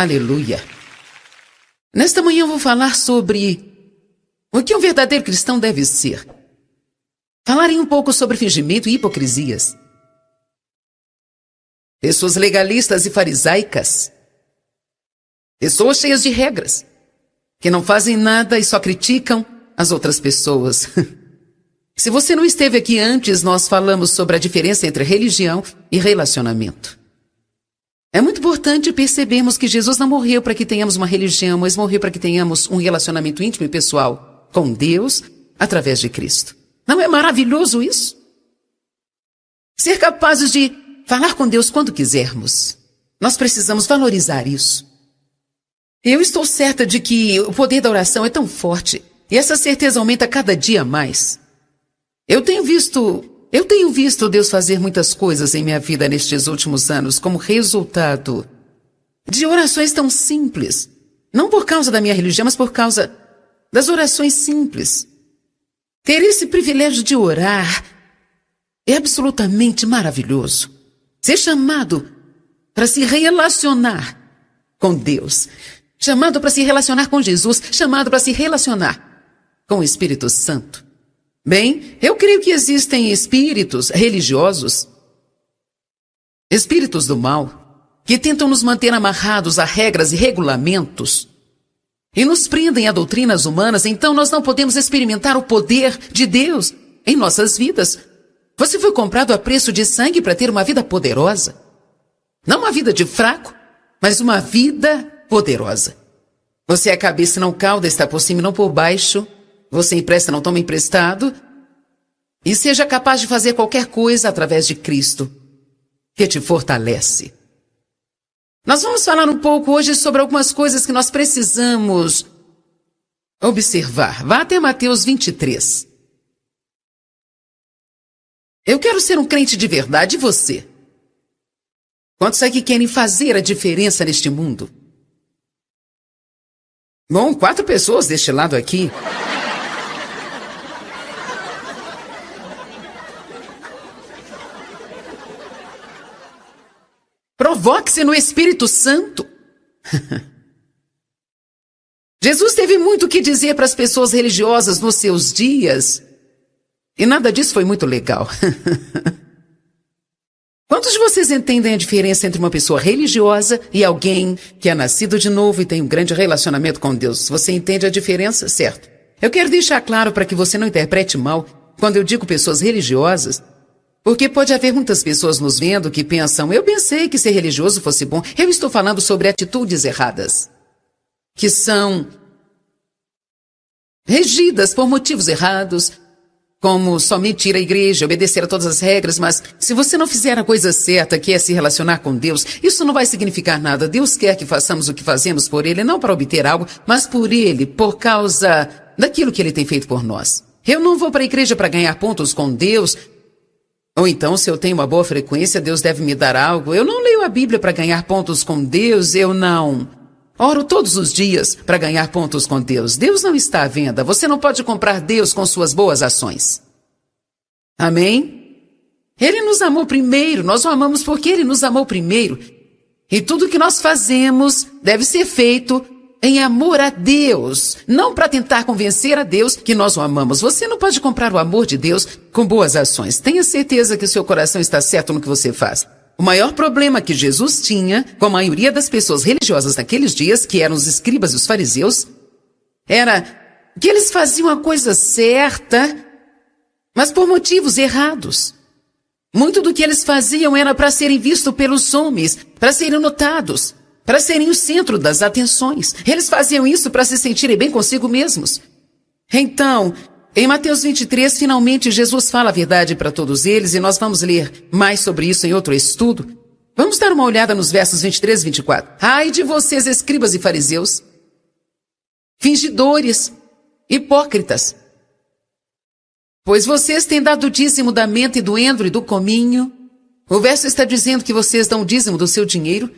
Aleluia. Nesta manhã eu vou falar sobre o que um verdadeiro cristão deve ser. Falarei um pouco sobre fingimento e hipocrisias. Pessoas legalistas e farisaicas. Pessoas cheias de regras, que não fazem nada e só criticam as outras pessoas. Se você não esteve aqui antes, nós falamos sobre a diferença entre religião e relacionamento. É muito importante percebermos que Jesus não morreu para que tenhamos uma religião, mas morreu para que tenhamos um relacionamento íntimo e pessoal com Deus através de Cristo. Não é maravilhoso isso? Ser capazes de falar com Deus quando quisermos. Nós precisamos valorizar isso. Eu estou certa de que o poder da oração é tão forte e essa certeza aumenta cada dia mais. Eu tenho visto Deus fazer muitas coisas em minha vida nestes últimos anos como resultado de orações tão simples. Não por causa da minha religião, mas por causa das orações simples. Ter esse privilégio de orar é absolutamente maravilhoso. Ser chamado para se relacionar com Deus, chamado para se relacionar com Jesus, chamado para se relacionar com o Espírito Santo. Bem, eu creio que existem espíritos religiosos, espíritos do mal, que tentam nos manter amarrados a regras e regulamentos e nos prendem a doutrinas humanas, então nós não podemos experimentar o poder de Deus em nossas vidas. Você foi comprado a preço de sangue para ter uma vida poderosa. Não uma vida de fraco, mas uma vida poderosa. Você é a cabeça e não cauda, está por cima e não por baixo. Você empresta, não toma emprestado. E seja capaz de fazer qualquer coisa através de Cristo, que te fortalece. Nós vamos falar um pouco hoje sobre algumas coisas que nós precisamos observar. Vá até Mateus 23. Eu quero ser um crente de verdade, e você? Quantos aqui querem fazer a diferença neste mundo? Bom, 4 pessoas deste lado aqui. Provoque-se no Espírito Santo. Jesus teve muito o que dizer para as pessoas religiosas nos seus dias. E nada disso foi muito legal. Quantos de vocês entendem a diferença entre uma pessoa religiosa e alguém que é nascido de novo e tem um grande relacionamento com Deus? Você entende a diferença? Certo. Eu quero deixar claro para que você não interprete mal quando eu digo pessoas religiosas, porque pode haver muitas pessoas nos vendo que pensam, eu pensei que ser religioso fosse bom. Eu estou falando sobre atitudes erradas, que são regidas por motivos errados, como somente ir à igreja, obedecer a todas as regras, mas se você não fizer a coisa certa, que é se relacionar com Deus, isso não vai significar nada. Deus quer que façamos o que fazemos por Ele, não para obter algo, mas por Ele, por causa daquilo que Ele tem feito por nós. Eu não vou para a igreja para ganhar pontos com Deus, ou então, se eu tenho uma boa frequência, Deus deve me dar algo. Eu não leio a Bíblia para ganhar pontos com Deus, eu não oro todos os dias para ganhar pontos com Deus. Deus não está à venda. Você não pode comprar Deus com suas boas ações. Amém? Ele nos amou primeiro, nós o amamos porque Ele nos amou primeiro. E tudo que nós fazemos deve ser feito em amor a Deus, não para tentar convencer a Deus que nós o amamos. Você não pode comprar o amor de Deus com boas ações. Tenha certeza que o seu coração está certo no que você faz. O maior problema que Jesus tinha com a maioria das pessoas religiosas naqueles dias, que eram os escribas e os fariseus, era que eles faziam a coisa certa, mas por motivos errados. Muito do que eles faziam era para serem vistos pelos homens, para serem notados, para serem o centro das atenções. Eles faziam isso para se sentirem bem consigo mesmos. Então, em Mateus 23, finalmente Jesus fala a verdade para todos eles, e nós vamos ler mais sobre isso em outro estudo. Vamos dar uma olhada nos versos 23 e 24. Ai de vocês, escribas e fariseus, fingidores, hipócritas, pois vocês têm dado o dízimo da menta e do endro e do cominho. O verso está dizendo que vocês dão o dízimo do seu dinheiro,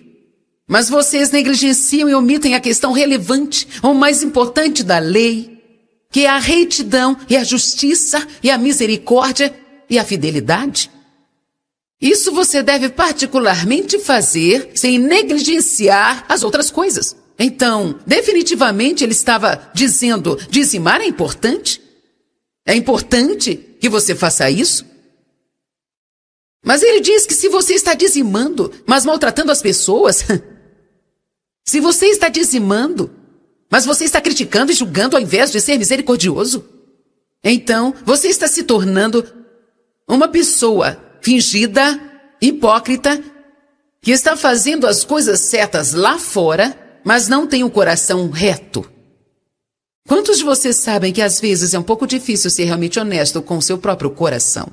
mas vocês negligenciam e omitem a questão relevante, ou mais importante da lei, que é a retidão e a justiça e a misericórdia e a fidelidade. Isso você deve particularmente fazer sem negligenciar as outras coisas. Então, definitivamente ele estava dizendo, dizimar é importante? É importante que você faça isso? Mas ele diz que se você está dizimando, mas maltratando as pessoas, se você está dizimando, mas você está criticando e julgando ao invés de ser misericordioso, então você está se tornando uma pessoa fingida, hipócrita, que está fazendo as coisas certas lá fora, mas não tem um coração reto. Quantos de vocês sabem que às vezes é um pouco difícil ser realmente honesto com o seu próprio coração?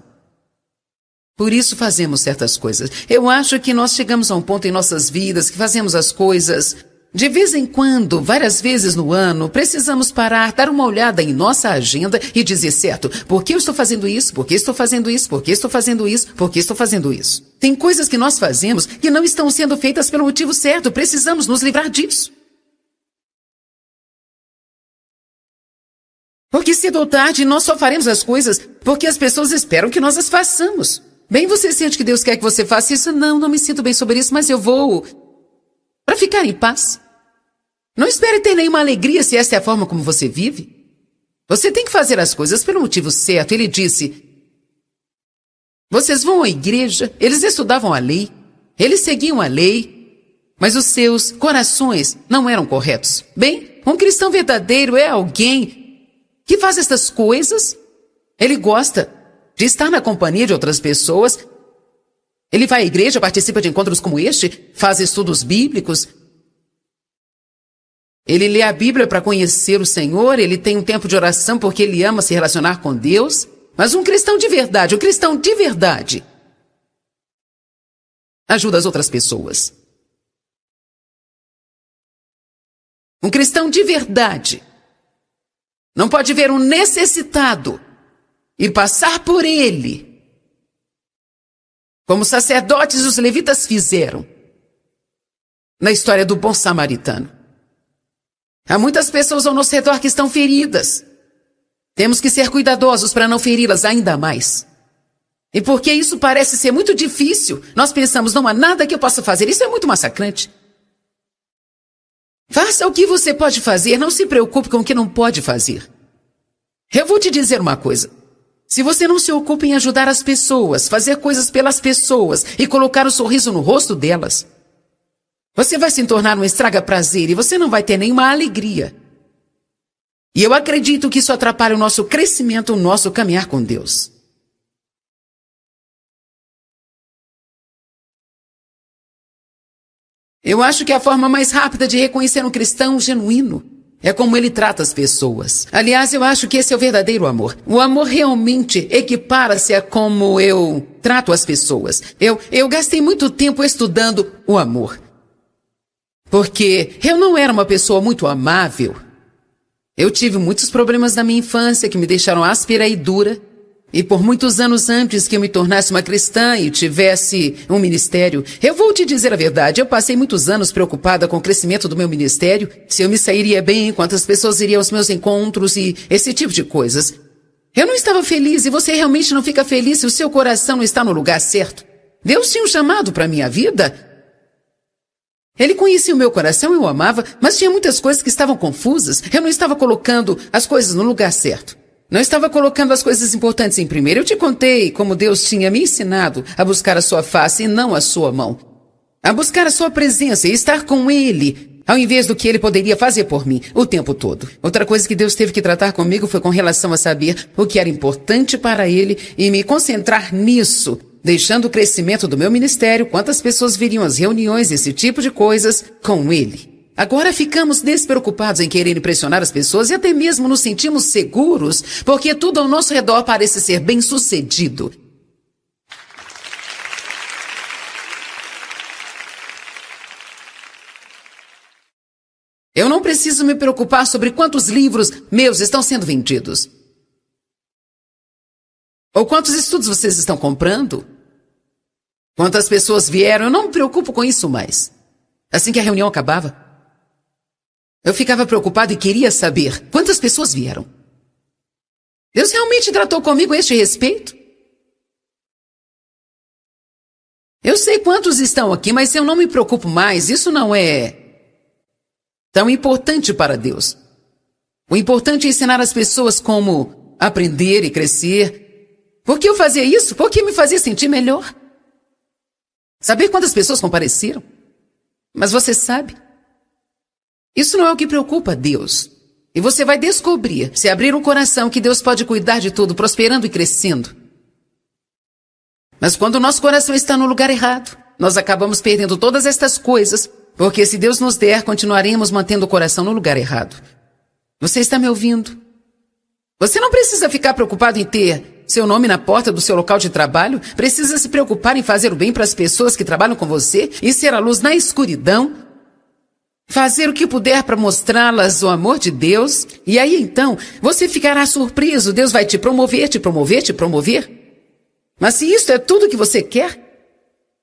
Por isso fazemos certas coisas. Eu acho que nós chegamos a um ponto em nossas vidas que fazemos as coisas de vez em quando, várias vezes no ano, precisamos parar, dar uma olhada em nossa agenda e dizer, certo, por que eu estou fazendo isso? Por que estou fazendo isso? Por que estou fazendo isso? Por que estou fazendo isso? Tem coisas que nós fazemos que não estão sendo feitas pelo motivo certo. Precisamos nos livrar disso. Porque cedo ou tarde nós só faremos as coisas porque as pessoas esperam que nós as façamos. Bem, você sente que Deus quer que você faça isso? Não me sinto bem sobre isso, mas eu vou para ficar em paz. Não espere ter nenhuma alegria se esta é a forma como você vive. Você tem que fazer as coisas pelo motivo certo. Ele disse, vocês vão à igreja, eles estudavam a lei, eles seguiam a lei, mas os seus corações não eram corretos. Bem, um cristão verdadeiro é alguém que faz estas coisas. Ele gosta de estar na companhia de outras pessoas. Ele vai à igreja, participa de encontros como este, faz estudos bíblicos. Ele lê a Bíblia para conhecer o Senhor, ele tem um tempo de oração porque ele ama se relacionar com Deus. Mas um cristão de verdade, ajuda as outras pessoas. Um cristão de verdade não pode ver um necessitado e passar por ele, como os sacerdotes e os levitas fizeram na história do bom samaritano. Há muitas pessoas ao nosso redor que estão feridas. Temos que ser cuidadosos para não feri-las ainda mais. E porque isso parece ser muito difícil, nós pensamos, não há nada que eu possa fazer. Isso é muito massacrante. Faça o que você pode fazer, não se preocupe com o que não pode fazer. Eu vou te dizer uma coisa. Se você não se ocupa em ajudar as pessoas, fazer coisas pelas pessoas e colocar um sorriso no rosto delas, você vai se tornar um estraga-prazer e você não vai ter nenhuma alegria. E eu acredito que isso atrapalha o nosso crescimento, o nosso caminhar com Deus. Eu acho que a forma mais rápida de reconhecer um cristão genuíno é como ele trata as pessoas. Aliás, eu acho que esse é o verdadeiro amor. O amor realmente equipara-se a como eu trato as pessoas. Eu gastei muito tempo estudando o amor. Porque eu não era uma pessoa muito amável. Eu tive muitos problemas na minha infância que me deixaram áspera e dura. E por muitos anos antes que eu me tornasse uma cristã e tivesse um ministério, eu vou te dizer a verdade, eu passei muitos anos preocupada com o crescimento do meu ministério, se eu me sairia bem, quantas pessoas iriam aos meus encontros e esse tipo de coisas. Eu não estava feliz e você realmente não fica feliz se o seu coração não está no lugar certo. Deus tinha um chamado para a minha vida. Ele conhecia o meu coração, eu o amava, mas tinha muitas coisas que estavam confusas. Eu não estava colocando as coisas no lugar certo. Não estava colocando as coisas importantes em primeiro. Eu te contei como Deus tinha me ensinado a buscar a sua face e não a sua mão. A buscar a sua presença e estar com Ele, ao invés do que Ele poderia fazer por mim o tempo todo. Outra coisa que Deus teve que tratar comigo foi com relação a saber o que era importante para Ele e me concentrar nisso, deixando o crescimento do meu ministério, quantas pessoas viriam às reuniões, esse tipo de coisas, com Ele. Agora ficamos despreocupados em querer impressionar as pessoas e até mesmo nos sentimos seguros, porque tudo ao nosso redor parece ser bem-sucedido. Eu não preciso me preocupar sobre quantos livros meus estão sendo vendidos. Ou quantos estudos vocês estão comprando. Quantas pessoas vieram, eu não me preocupo com isso mais. Assim que a reunião acabava, eu ficava preocupado e queria saber quantas pessoas vieram. Deus realmente tratou comigo a este respeito? Eu sei quantos estão aqui, mas eu não me preocupo mais. Isso não é tão importante para Deus. O importante é ensinar as pessoas como aprender e crescer. Por que eu fazia isso? Porque me fazia sentir melhor. Saber quantas pessoas compareceram? Mas você sabe, isso não é o que preocupa a Deus. E você vai descobrir, se abrir o coração, que Deus pode cuidar de tudo, prosperando e crescendo. Mas quando o nosso coração está no lugar errado, nós acabamos perdendo todas estas coisas, porque se Deus nos der, continuaremos mantendo o coração no lugar errado. Você está me ouvindo? Você não precisa ficar preocupado em ter seu nome na porta do seu local de trabalho, precisa se preocupar em fazer o bem para as pessoas que trabalham com você e ser a luz na escuridão, fazer o que puder para mostrá-las o amor de Deus, e aí então você ficará surpreso, Deus vai te promover, te promover, te promover. Mas se isso é tudo que você quer,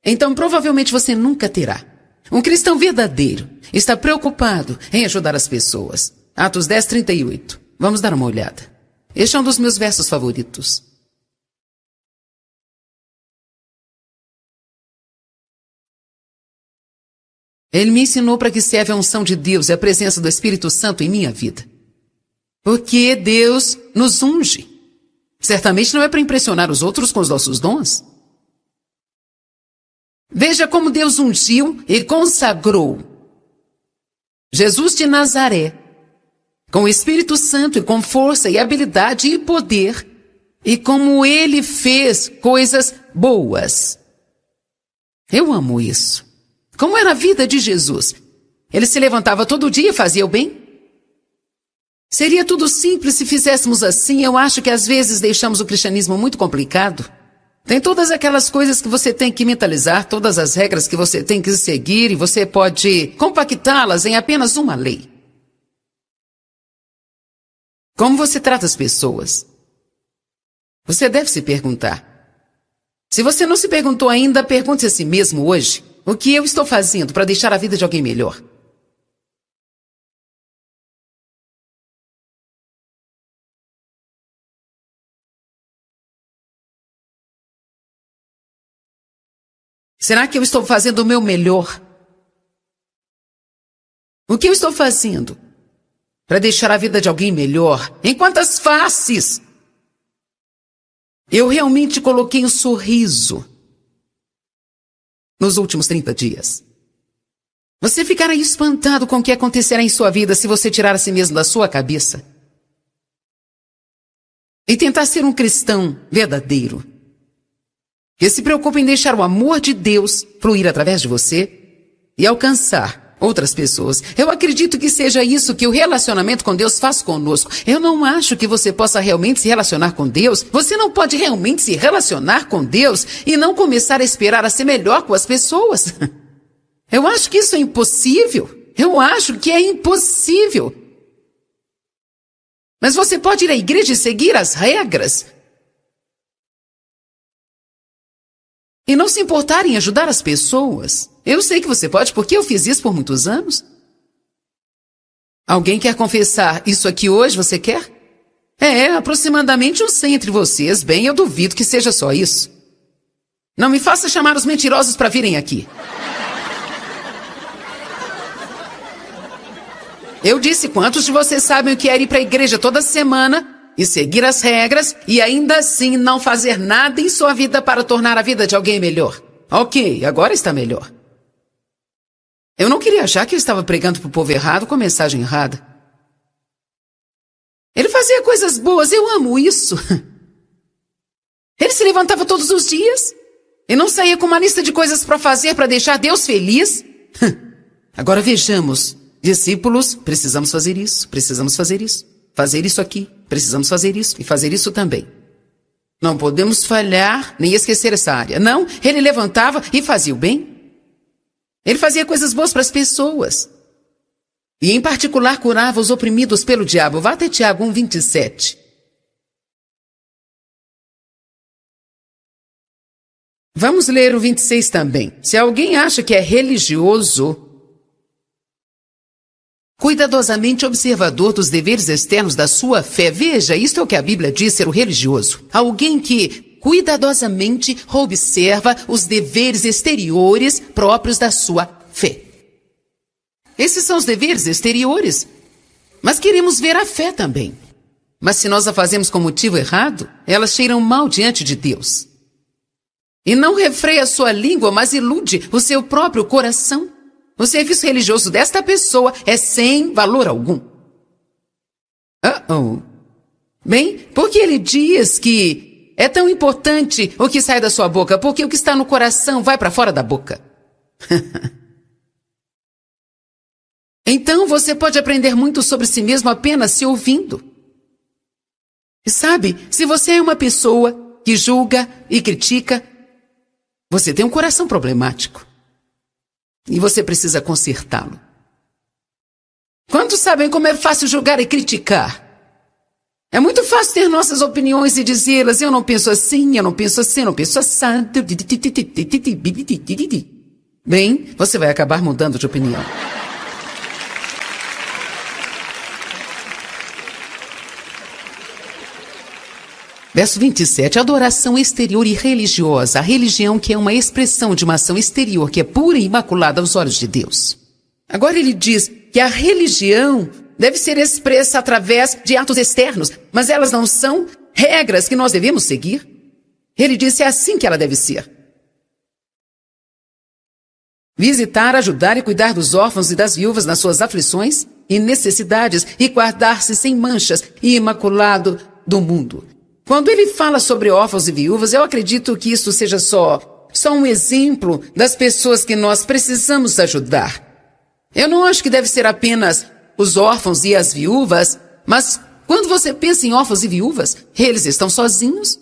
então provavelmente você nunca terá. Um cristão verdadeiro está preocupado em ajudar as pessoas. Atos 10:38. Vamos dar uma olhada. Este é um dos meus versos favoritos. Ele me ensinou para que serve a unção de Deus e a presença do Espírito Santo em minha vida. Porque Deus nos unge. Certamente não é para impressionar os outros com os nossos dons. Veja como Deus ungiu e consagrou Jesus de Nazaré, com o Espírito Santo e com força e habilidade e poder, e como ele fez coisas boas. Eu amo isso. Como era a vida de Jesus? Ele se levantava todo dia e fazia o bem? Seria tudo simples se fizéssemos assim. Eu acho que às vezes deixamos o cristianismo muito complicado. Tem todas aquelas coisas que você tem que mentalizar, todas as regras que você tem que seguir, e você pode compactá-las em apenas uma lei. Como você trata as pessoas? Você deve se perguntar. Se você não se perguntou ainda, pergunte a si mesmo hoje: o que eu estou fazendo para deixar a vida de alguém melhor? Será que eu estou fazendo o meu melhor? O que eu estou fazendo para deixar a vida de alguém melhor? Em quantas faces eu realmente coloquei um sorriso nos últimos 30 dias? Você ficará espantado com o que acontecerá em sua vida se você tirar a si mesmo da sua cabeça e tentar ser um cristão verdadeiro, que se preocupa em deixar o amor de Deus fluir através de você e alcançar outras pessoas. Eu acredito que seja isso que o relacionamento com Deus faz conosco. Eu não acho que você possa realmente se relacionar com Deus. Você não pode realmente se relacionar com Deus e não começar a esperar a ser melhor com as pessoas. Eu acho que isso é impossível. Eu acho que é impossível. Mas você pode ir à igreja e seguir as regras e não se importar em ajudar as pessoas. Eu sei que você pode, porque eu fiz isso por muitos anos. Alguém quer confessar isso aqui hoje? Você quer? Aproximadamente uns 100 entre vocês. Bem, eu duvido que seja só isso. Não me faça chamar os mentirosos para virem aqui. Eu disse, quantos de vocês sabem o que é ir para a igreja toda semana e seguir as regras e ainda assim não fazer nada em sua vida para tornar a vida de alguém melhor? Ok, agora está melhor. Eu não queria achar que eu estava pregando para o povo errado com a mensagem errada. Ele fazia coisas boas, eu amo isso. Ele se levantava todos os dias e não saía com uma lista de coisas para fazer para deixar Deus feliz. Agora vejamos, discípulos, precisamos fazer isso, fazer isso aqui, precisamos fazer isso e fazer isso também. Não podemos falhar nem esquecer essa área. Não, ele levantava e fazia o bem. Ele fazia coisas boas para as pessoas. E em particular curava os oprimidos pelo diabo. Vá até Tiago 1:27. Vamos ler o 26 também. Se alguém acha que é religioso, cuidadosamente observador dos deveres externos da sua fé. Veja, isto é o que a Bíblia diz ser o religioso. Alguém que cuidadosamente observa os deveres exteriores próprios da sua fé. Esses são os deveres exteriores. Mas queremos ver a fé também. Mas se nós a fazemos com motivo errado, elas cheiram mal diante de Deus. E não refreia sua língua, mas ilude o seu próprio coração. O serviço religioso desta pessoa é sem valor algum. Bem, porque ele diz que é tão importante o que sai da sua boca, porque o que está no coração vai para fora da boca. Então você pode aprender muito sobre si mesmo apenas se ouvindo. E sabe, se você é uma pessoa que julga e critica, você tem um coração problemático. E você precisa consertá-lo. Quantos sabem como é fácil julgar e criticar? É muito fácil ter nossas opiniões e dizê-las. Eu não penso assim, eu não penso assim, eu não penso assim. Bem, você vai acabar mudando de opinião. Verso 27, adoração exterior e religiosa. A religião que é uma expressão de uma ação exterior que é pura e imaculada aos olhos de Deus. Agora ele diz que a religião deve ser expressa através de atos externos, mas elas não são regras que nós devemos seguir. Ele disse, é assim que ela deve ser. Visitar, ajudar e cuidar dos órfãos e das viúvas nas suas aflições e necessidades e guardar-se sem manchas e imaculado do mundo. Quando ele fala sobre órfãos e viúvas, eu acredito que isso seja só um exemplo das pessoas que nós precisamos ajudar. Eu não acho que deve ser apenas os órfãos e as viúvas, mas quando você pensa em órfãos e viúvas, eles estão sozinhos,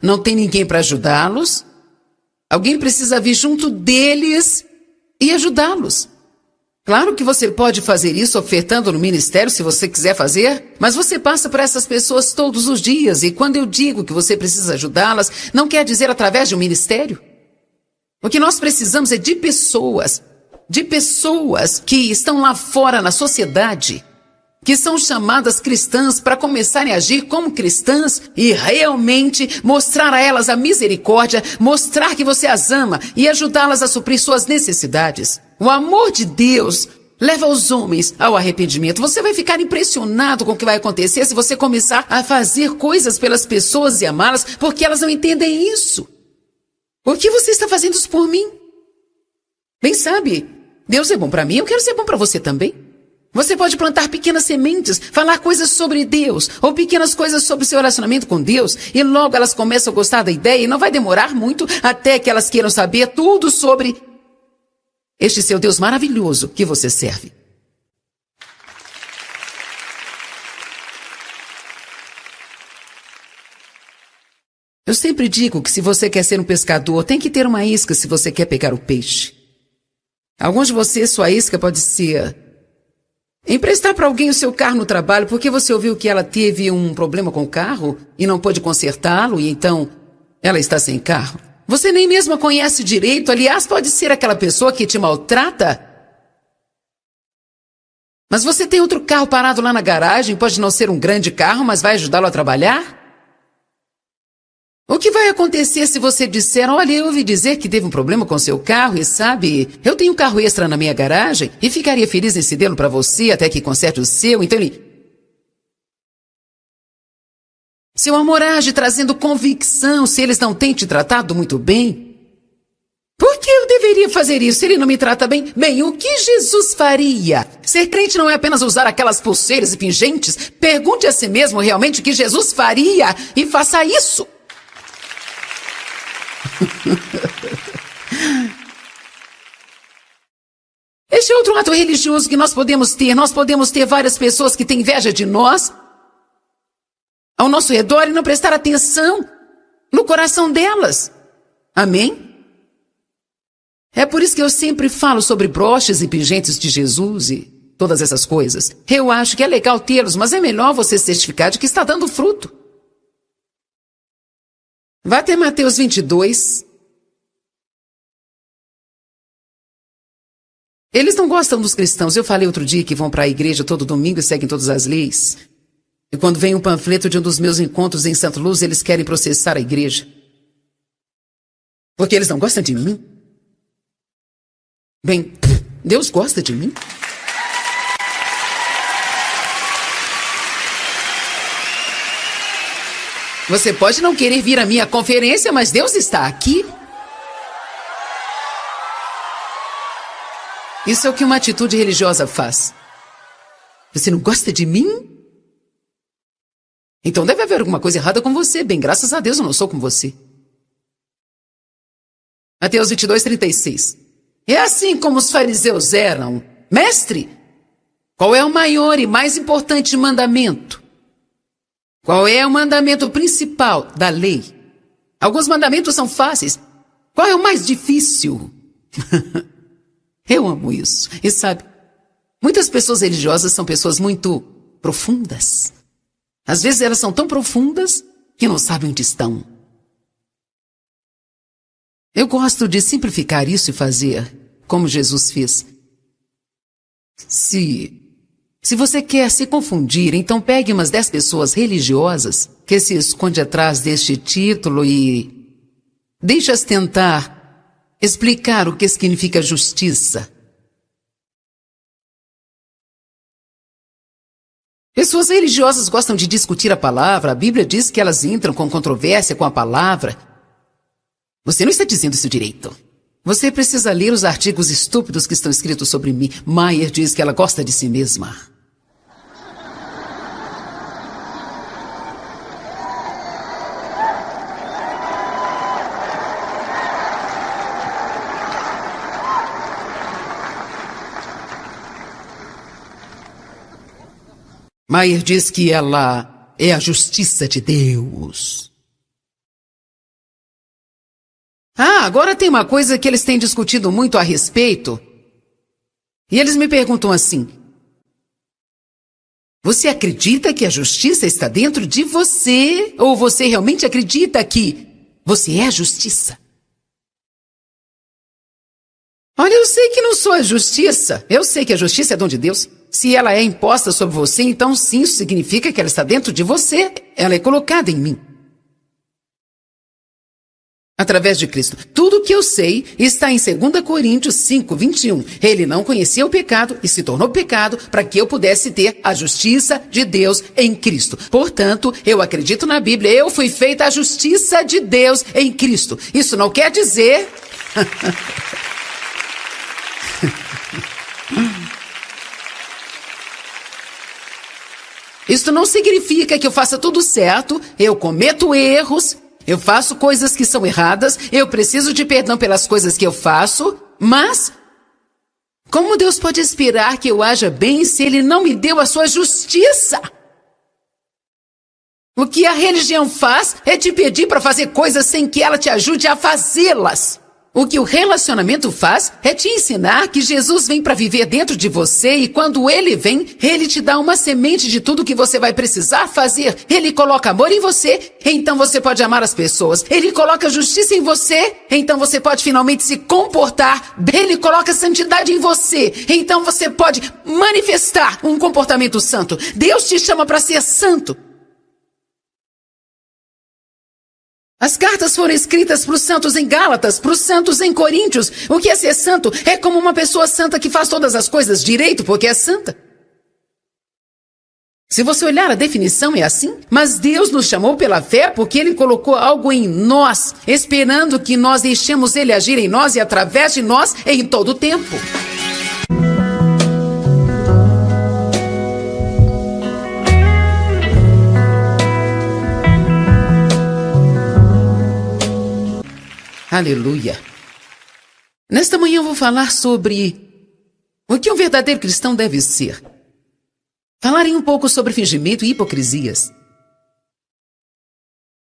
não tem ninguém para ajudá-los, alguém precisa vir junto deles e ajudá-los. Claro que você pode fazer isso ofertando no ministério se você quiser fazer, mas você passa por essas pessoas todos os dias e quando eu digo que você precisa ajudá-las, não quer dizer através de um ministério. O que nós precisamos é de pessoas que estão lá fora na sociedade, que são chamadas cristãs para começarem a agir como cristãs e realmente mostrar a elas a misericórdia, mostrar que você as ama e ajudá-las a suprir suas necessidades. O amor de Deus leva os homens ao arrependimento. Você vai ficar impressionado com o que vai acontecer se você começar a fazer coisas pelas pessoas e amá-las, porque elas não entendem isso. Por que você está fazendo isso por mim? Bem, sabe, Deus é bom para mim, eu quero ser bom para você também. Você pode plantar pequenas sementes, falar coisas sobre Deus, ou pequenas coisas sobre o seu relacionamento com Deus, e logo elas começam a gostar da ideia, e não vai demorar muito até que elas queiram saber tudo sobre este seu Deus maravilhoso que você serve. Eu sempre digo que se você quer ser um pescador, tem que ter uma isca se você quer pegar o peixe. Alguns de vocês, sua isca pode ser emprestar para alguém o seu carro no trabalho porque você ouviu que ela teve um problema com o carro e não pôde consertá-lo e então ela está sem carro. Você nem mesmo a conhece direito, aliás, pode ser aquela pessoa que te maltrata. Mas você tem outro carro parado lá na garagem, pode não ser um grande carro, mas vai ajudá-lo a trabalhar? O que vai acontecer se você disser, olha, eu ouvi dizer que teve um problema com seu carro e sabe, eu tenho um carro extra na minha garagem e ficaria feliz em cedê-lo para você até que conserte o seu, então ele... Seu amor age trazendo convicção se eles não têm te tratado muito bem. Por que eu deveria fazer isso se ele não me trata bem? Bem, o que Jesus faria? Ser crente não é apenas usar aquelas pulseiras e pingentes. Pergunte a si mesmo realmente o que Jesus faria e faça isso. Este é outro ato religioso que nós podemos ter. Nós podemos ter várias pessoas que têm inveja de nós ao nosso redor e não prestar atenção no coração delas. Amém? É por isso que eu sempre falo sobre broches e pingentes de Jesus e todas essas coisas. Eu acho que é legal tê-los, mas é melhor você certificar de que está dando fruto. Vá até Mateus 22. Eles não gostam dos cristãos. Eu falei outro dia que vão para a igreja todo domingo e seguem todas as leis. E quando vem um panfleto de um dos meus encontros em Santa Luz, eles querem processar a igreja. Porque eles não gostam de mim? Bem, Deus gosta de mim? Você pode não querer vir à minha conferência, mas Deus está aqui. Isso é o que uma atitude religiosa faz. Você não gosta de mim? Então deve haver alguma coisa errada com você. Bem, graças a Deus eu não sou como você. Mateus 22:36. É assim como os fariseus eram. Mestre, qual é o maior e mais importante mandamento? Qual é o mandamento principal da lei? Alguns mandamentos são fáceis. Qual é o mais difícil? Eu amo isso. E sabe, muitas pessoas religiosas são pessoas muito profundas. Às vezes elas são tão profundas que não sabem onde estão. Eu gosto de simplificar isso e fazer como Jesus fez. Se você quer se confundir, então pegue umas 10 pessoas religiosas que se escondem atrás deste título e deixe-as tentar explicar o que significa justiça. Pessoas religiosas gostam de discutir a palavra. A Bíblia diz que elas entram com controvérsia com a palavra. Você não está dizendo isso direito. Você precisa ler os artigos estúpidos que estão escritos sobre mim. Maier diz que ela gosta de si mesma. Maier diz que ela é a justiça de Deus. Agora tem uma coisa que eles têm discutido muito a respeito. E eles me perguntam assim: você acredita que a justiça está dentro de você? Ou você realmente acredita que você é a justiça? Olha, eu sei que não sou a justiça. Eu sei que a justiça é dom de Deus. Se ela é imposta sobre você, então sim, isso significa que ela está dentro de você. Ela é colocada em mim. Através de Cristo. Tudo o que eu sei está em 2 Coríntios 5:21. Ele não conhecia o pecado e se tornou pecado para que eu pudesse ter a justiça de Deus em Cristo. Portanto, eu acredito na Bíblia. Eu fui feita a justiça de Deus em Cristo. Isso não quer dizer... Isso não significa que eu faça tudo certo. Eu cometo erros. Eu faço coisas que são erradas. Eu preciso de perdão pelas coisas que eu faço. Mas, como Deus pode esperar que eu haja bem se Ele não me deu a sua justiça? O que a religião faz é te pedir para fazer coisas sem que ela te ajude a fazê-las. O que o relacionamento faz é te ensinar que Jesus vem para viver dentro de você e quando Ele vem, Ele te dá uma semente de tudo que você vai precisar fazer. Ele coloca amor em você, então você pode amar as pessoas. Ele coloca justiça em você, então você pode finalmente se comportar. Ele coloca santidade em você, então você pode manifestar um comportamento santo. Deus te chama para ser santo. As cartas foram escritas para os santos em Gálatas, para os santos em Coríntios. O que é ser santo? É como uma pessoa santa que faz todas as coisas direito porque é santa. Se você olhar a definição é assim, mas Deus nos chamou pela fé porque Ele colocou algo em nós, esperando que nós deixemos Ele agir em nós e através de nós em todo o tempo. Aleluia. Nesta manhã eu vou falar sobre o que um verdadeiro cristão deve ser. Falarei um pouco sobre fingimento e hipocrisias.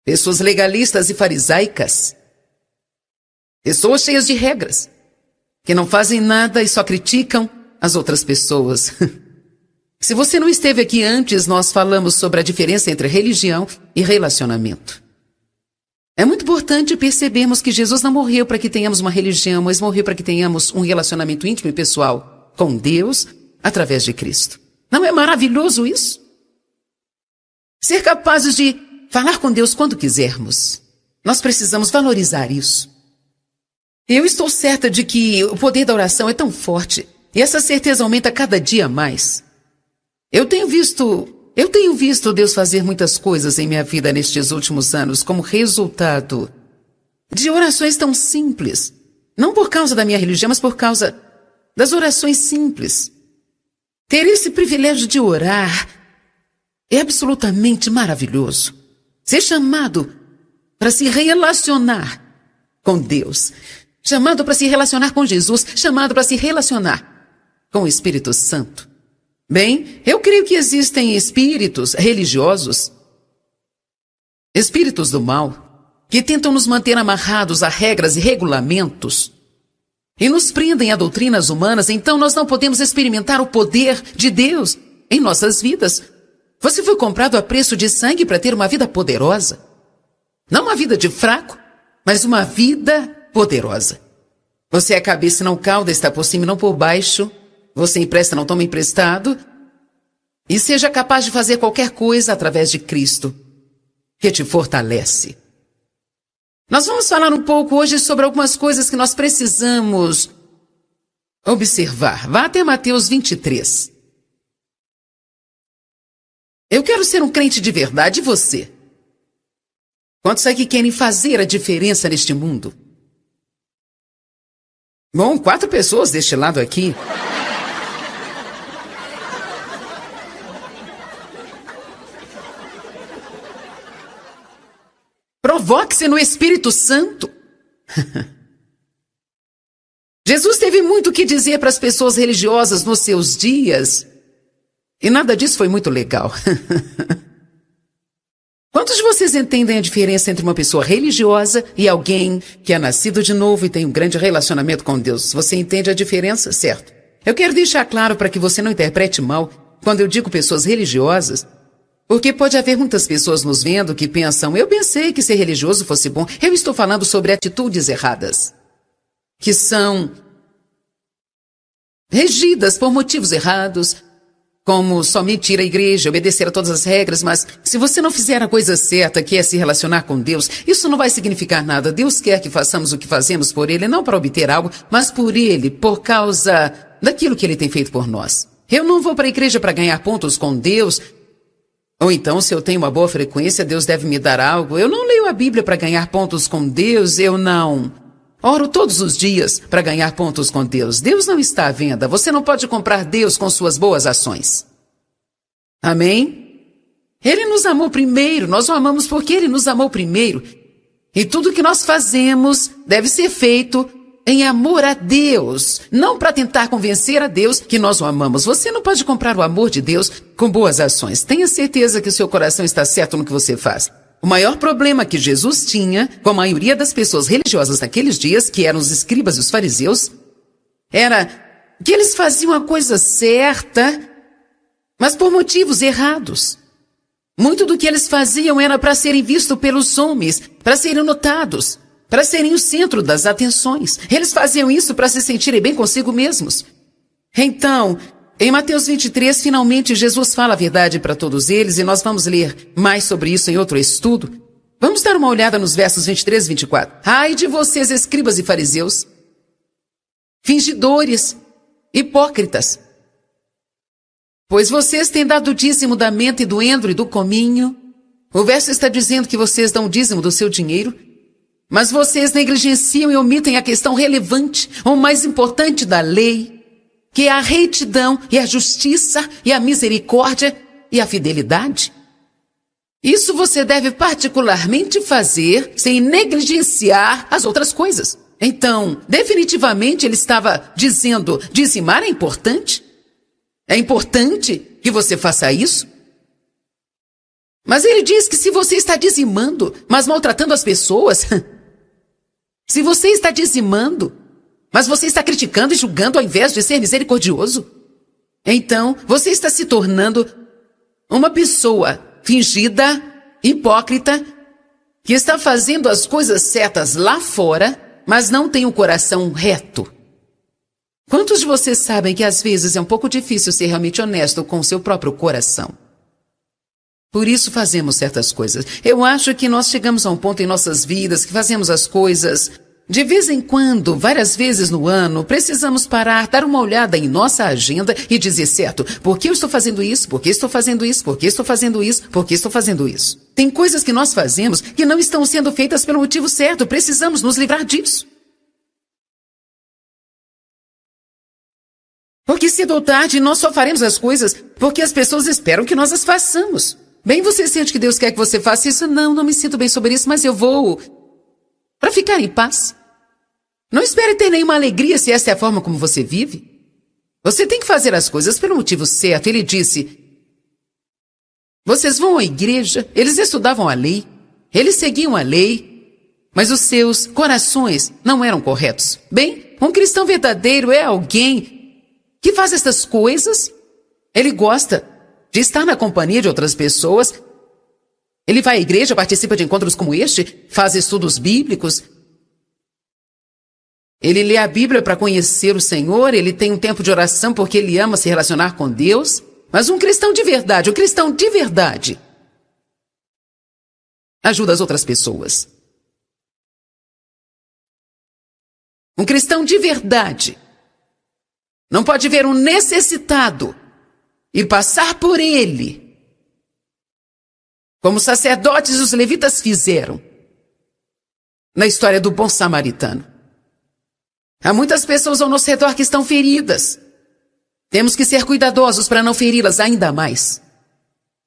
Pessoas legalistas e farisaicas. Pessoas cheias de regras, que não fazem nada e só criticam as outras pessoas. Se você não esteve aqui antes, nós falamos sobre a diferença entre religião e relacionamento. É muito importante percebermos que Jesus não morreu para que tenhamos uma religião, mas morreu para que tenhamos um relacionamento íntimo e pessoal com Deus através de Cristo. Não é maravilhoso isso? Ser capazes de falar com Deus quando quisermos. Nós precisamos valorizar isso. Eu estou certa de que o poder da oração é tão forte e essa certeza aumenta cada dia mais. Eu tenho visto Deus fazer muitas coisas em minha vida nestes últimos anos como resultado de orações tão simples. Não por causa da minha religião, mas por causa das orações simples. Ter esse privilégio de orar é absolutamente maravilhoso. Ser chamado para se relacionar com Deus, chamado para se relacionar com Jesus, chamado para se relacionar com o Espírito Santo. Bem, eu creio que existem espíritos religiosos, espíritos do mal, que tentam nos manter amarrados a regras e regulamentos e nos prendem a doutrinas humanas, então nós não podemos experimentar o poder de Deus em nossas vidas. Você foi comprado a preço de sangue para ter uma vida poderosa. Não uma vida de fraco, mas uma vida poderosa. Você é cabeça e não cauda, está por cima e não por baixo. Você empresta, não toma emprestado. E seja capaz de fazer qualquer coisa através de Cristo, que te fortalece. Nós vamos falar um pouco hoje sobre algumas coisas que nós precisamos observar. Vá até Mateus 23. Eu quero ser um crente de verdade, e você? Quantos aqui querem fazer a diferença neste mundo? Bom, 4 pessoas deste lado aqui. Provoque-se no Espírito Santo. Jesus teve muito o que dizer para as pessoas religiosas nos seus dias. E nada disso foi muito legal. Quantos de vocês entendem a diferença entre uma pessoa religiosa e alguém que é nascido de novo e tem um grande relacionamento com Deus? Você entende a diferença, certo? Eu quero deixar claro para que você não interprete mal quando eu digo pessoas religiosas, porque pode haver muitas pessoas nos vendo que pensam, eu pensei que ser religioso fosse bom. Eu estou falando sobre atitudes erradas, que são regidas por motivos errados, como somente ir à igreja, obedecer a todas as regras, mas se você não fizer a coisa certa, que é se relacionar com Deus, isso não vai significar nada. Deus quer que façamos o que fazemos por Ele, não para obter algo, mas por Ele, por causa daquilo que Ele tem feito por nós. Eu não vou para a igreja para ganhar pontos com Deus, ou então, se eu tenho uma boa frequência, Deus deve me dar algo. Eu não leio a Bíblia para ganhar pontos com Deus, eu não oro todos os dias para ganhar pontos com Deus. Deus não está à venda. Você não pode comprar Deus com suas boas ações. Amém? Ele nos amou primeiro. Nós o amamos porque Ele nos amou primeiro. E tudo que nós fazemos deve ser feito em amor a Deus. Não para tentar convencer a Deus que nós o amamos. Você não pode comprar o amor de Deus com boas ações. Tenha certeza que o seu coração está certo no que você faz. O maior problema que Jesus tinha com a maioria das pessoas religiosas naqueles dias, que eram os escribas e os fariseus, era que eles faziam a coisa certa, mas por motivos errados. Muito do que eles faziam era para serem vistos pelos homens, para serem notados, para serem o centro das atenções. Eles faziam isso para se sentirem bem consigo mesmos. Então, em Mateus 23, finalmente Jesus fala a verdade para todos eles e nós vamos ler mais sobre isso em outro estudo. Vamos dar uma olhada nos versos 23 e 24. Ai de vocês, escribas e fariseus, fingidores, hipócritas, pois vocês têm dado o dízimo da menta e do endro e do cominho. O verso está dizendo que vocês dão o dízimo do seu dinheiro, mas vocês negligenciam e omitem a questão relevante, ou mais importante da lei, que é a retidão e a justiça e a misericórdia e a fidelidade. Isso você deve particularmente fazer sem negligenciar as outras coisas. Então, definitivamente ele estava dizendo, dizimar é importante? É importante que você faça isso? Mas ele diz que se você está dizimando, mas maltratando as pessoas, se você está dizimando, mas você está criticando e julgando ao invés de ser misericordioso, então você está se tornando uma pessoa fingida, hipócrita, que está fazendo as coisas certas lá fora, mas não tem um coração reto. Quantos de vocês sabem que às vezes é um pouco difícil ser realmente honesto com o seu próprio coração? Por isso fazemos certas coisas. Eu acho que nós chegamos a um ponto em nossas vidas que fazemos as coisas de vez em quando, várias vezes no ano. Precisamos parar, dar uma olhada em nossa agenda e dizer, certo, por que eu estou fazendo isso? Por que estou fazendo isso? Por que estou fazendo isso? Por que estou fazendo isso? Tem coisas que nós fazemos que não estão sendo feitas pelo motivo certo. Precisamos nos livrar disso. Porque cedo ou tarde nós só faremos as coisas porque as pessoas esperam que nós as façamos. Bem, você sente que Deus quer que você faça isso? Não me sinto bem sobre isso, mas eu vou para ficar em paz. Não espere ter nenhuma alegria se essa é a forma como você vive. Você tem que fazer as coisas pelo motivo certo. Ele disse, vocês vão à igreja, eles estudavam a lei, eles seguiam a lei, mas os seus corações não eram corretos. Bem, um cristão verdadeiro é alguém que faz essas coisas. Ele gosta de estar na companhia de outras pessoas. Ele vai à igreja, participa de encontros como este, faz estudos bíblicos. Ele lê a Bíblia para conhecer o Senhor, ele tem um tempo de oração porque ele ama se relacionar com Deus. Mas um cristão de verdade ajuda as outras pessoas. Um cristão de verdade não pode ver um necessitado e passar por ele, como os sacerdotes e os levitas fizeram na história do bom samaritano. Há muitas pessoas ao nosso redor que estão feridas. Temos que ser cuidadosos para não feri-las ainda mais.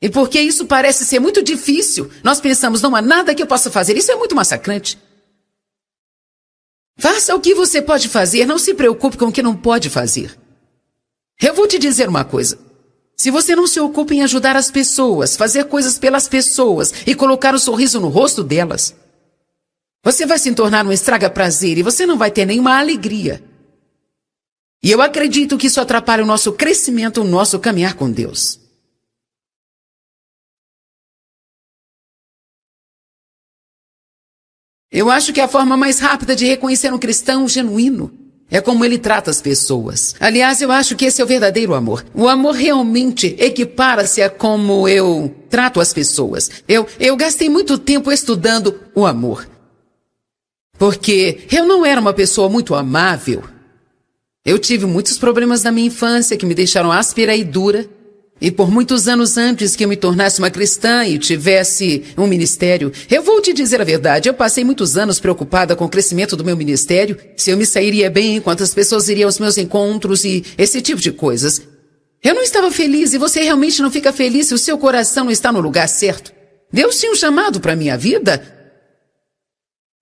E porque isso parece ser muito difícil, nós pensamos, não há nada que eu possa fazer. Isso é muito massacrante. Faça o que você pode fazer, não se preocupe com o que não pode fazer. Eu vou te dizer uma coisa. Se você não se ocupa em ajudar as pessoas, fazer coisas pelas pessoas e colocar um sorriso no rosto delas, você vai se tornar um estraga-prazer e você não vai ter nenhuma alegria. E eu acredito que isso atrapalha o nosso crescimento, o nosso caminhar com Deus. Eu acho que a forma mais rápida de reconhecer um cristão genuíno é como ele trata as pessoas. Aliás, eu acho que esse é o verdadeiro amor. O amor realmente equipara-se a como eu trato as pessoas. Eu gastei muito tempo estudando o amor. Porque eu não era uma pessoa muito amável. Eu tive muitos problemas na minha infância que me deixaram áspera e dura. E por muitos anos antes que eu me tornasse uma cristã e tivesse um ministério, eu vou te dizer a verdade, eu passei muitos anos preocupada com o crescimento do meu ministério, se eu me sairia bem, quantas pessoas iriam aos meus encontros e esse tipo de coisas. Eu não estava feliz e você realmente não fica feliz se o seu coração não está no lugar certo. Deus tinha um chamado para a minha vida.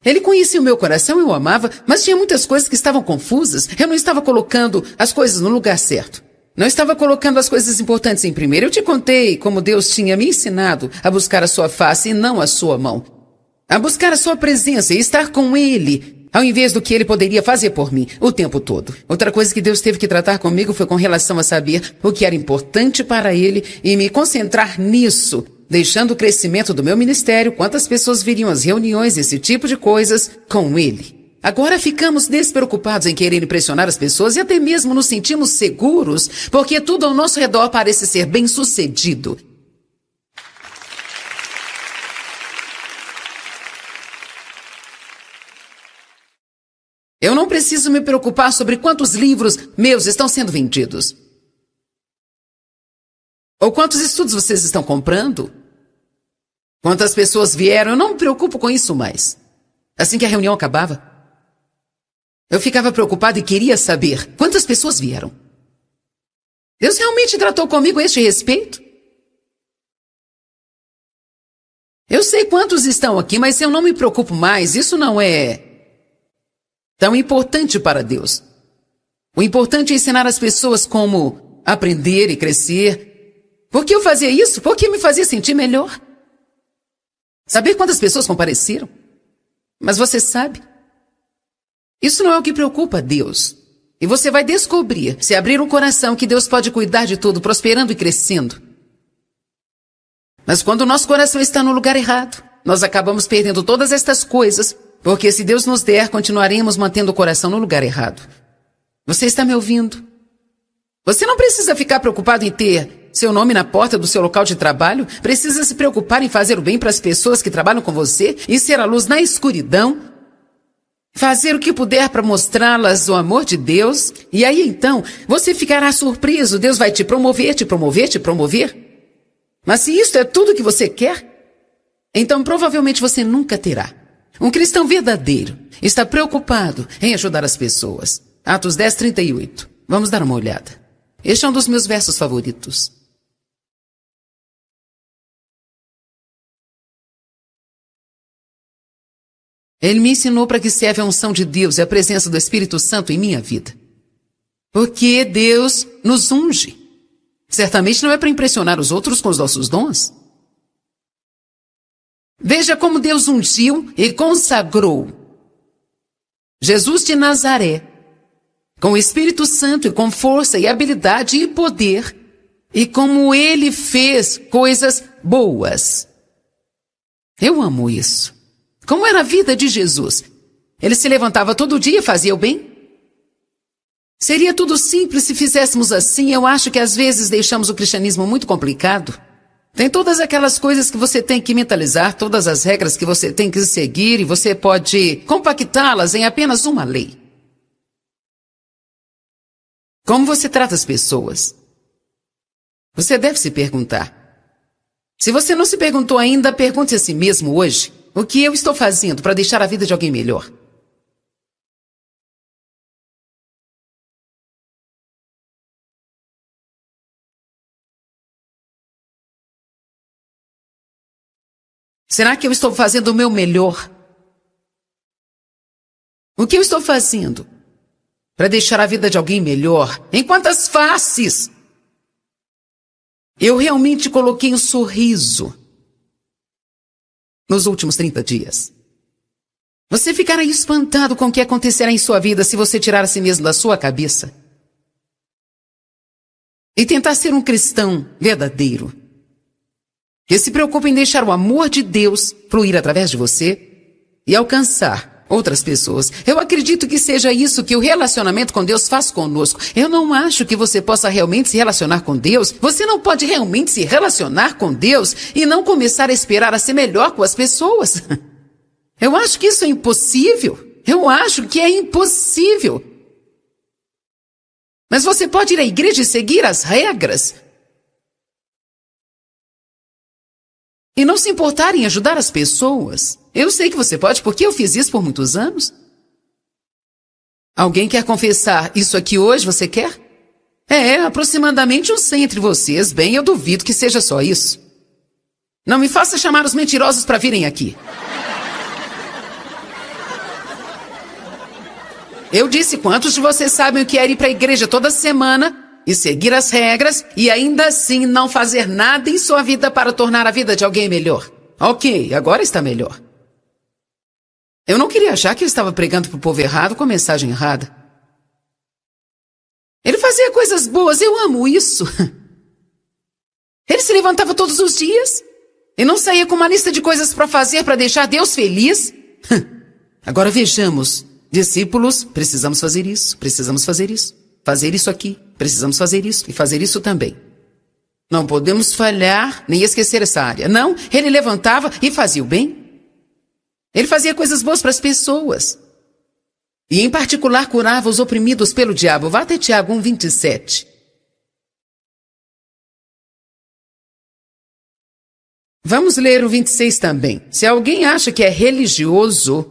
Ele conhecia o meu coração, eu o amava, mas tinha muitas coisas que estavam confusas. Eu não estava colocando as coisas no lugar certo. Não estava colocando as coisas importantes em primeiro. Eu te contei como Deus tinha me ensinado a buscar a sua face e não a sua mão. A buscar a sua presença e estar com Ele, ao invés do que Ele poderia fazer por mim o tempo todo. Outra coisa que Deus teve que tratar comigo foi com relação a saber o que era importante para Ele e me concentrar nisso, deixando o crescimento do meu ministério, quantas pessoas viriam às reuniões, esse tipo de coisas, com Ele. Agora ficamos despreocupados em querer impressionar as pessoas e até mesmo nos sentimos seguros, porque tudo ao nosso redor parece ser bem-sucedido. Eu não preciso me preocupar sobre quantos livros meus estão sendo vendidos. Ou quantos estudos vocês estão comprando. Quantas pessoas vieram, eu não me preocupo com isso mais. Assim que a reunião acabava, eu ficava preocupado e queria saber quantas pessoas vieram. Deus realmente tratou comigo a este respeito? Eu sei quantos estão aqui, mas eu não me preocupo mais. Isso não é tão importante para Deus. O importante é ensinar as pessoas como aprender e crescer. Por que eu fazia isso? Porque me fazia sentir melhor. Saber quantas pessoas compareceram. Mas você sabe, isso não é o que preocupa a Deus. E você vai descobrir, se abrir um coração, que Deus pode cuidar de tudo, prosperando e crescendo. Mas quando o nosso coração está no lugar errado, nós acabamos perdendo todas estas coisas, porque se Deus nos der, continuaremos mantendo o coração no lugar errado. Você está me ouvindo? Você não precisa ficar preocupado em ter seu nome na porta do seu local de trabalho, precisa se preocupar em fazer o bem para as pessoas que trabalham com você e ser a luz na escuridão, fazer o que puder para mostrá-las o amor de Deus, e aí então você ficará surpreso, Deus vai te promover, te promover, te promover. Mas se isso é tudo que você quer, então provavelmente você nunca terá. Um cristão verdadeiro está preocupado em ajudar as pessoas. Atos 10, 38. Vamos dar uma olhada. Este é um dos meus versos favoritos. Ele me ensinou para que serve a unção de Deus e a presença do Espírito Santo em minha vida. Porque Deus nos unge. Certamente não é para impressionar os outros com os nossos dons. Veja como Deus ungiu e consagrou Jesus de Nazaré, com o Espírito Santo e com força e habilidade e poder, e como ele fez coisas boas. Eu amo isso. Como era a vida de Jesus? Ele se levantava todo dia e fazia o bem? Seria tudo simples se fizéssemos assim. Eu acho que às vezes deixamos o cristianismo muito complicado. Tem todas aquelas coisas que você tem que mentalizar, todas as regras que você tem que seguir, e você pode compactá-las em apenas uma lei. Como você trata as pessoas? Você deve se perguntar. Se você não se perguntou ainda, pergunte a si mesmo hoje: o que eu estou fazendo para deixar a vida de alguém melhor? Será que eu estou fazendo o meu melhor? O que eu estou fazendo para deixar a vida de alguém melhor? Em quantas faces eu realmente coloquei um sorriso nos últimos 30 dias? Você ficará espantado com o que acontecerá em sua vida se você tirar a si mesmo da sua cabeça e tentar ser um cristão verdadeiro, que se preocupa em deixar o amor de Deus fluir através de você e alcançar outras pessoas. Eu acredito que seja isso que o relacionamento com Deus faz conosco. Eu não acho que você possa realmente se relacionar com Deus. Você não pode realmente se relacionar com Deus e não começar a esperar a ser melhor com as pessoas. Eu acho que isso é impossível. Eu acho que é impossível. Mas você pode ir à igreja e seguir as regras e não se importar em ajudar as pessoas. Eu sei que você pode, porque eu fiz isso por muitos anos. Alguém quer confessar isso aqui hoje? Você quer? Aproximadamente uns 100 entre vocês. Bem, eu duvido que seja só isso. Não me faça chamar os mentirosos para virem aqui. Eu disse: quantos de vocês sabem o que é ir para a igreja toda semana e seguir as regras e ainda assim não fazer nada em sua vida para tornar a vida de alguém melhor? Ok, agora está melhor. Eu não queria achar que eu estava pregando para o povo errado com a mensagem errada. Ele fazia coisas boas, eu amo isso. Ele se levantava todos os dias e não saía com uma lista de coisas para fazer para deixar Deus feliz. Agora vejamos, discípulos, precisamos fazer isso, precisamos fazer isso. Fazer isso aqui, precisamos fazer isso e fazer isso também. Não podemos falhar nem esquecer essa área. Não, ele levantava e fazia o bem. Ele fazia coisas boas para as pessoas. E em particular curava os oprimidos pelo diabo. Vá até Tiago 1:27. Vamos ler o 26 também. Se alguém acha que é religioso,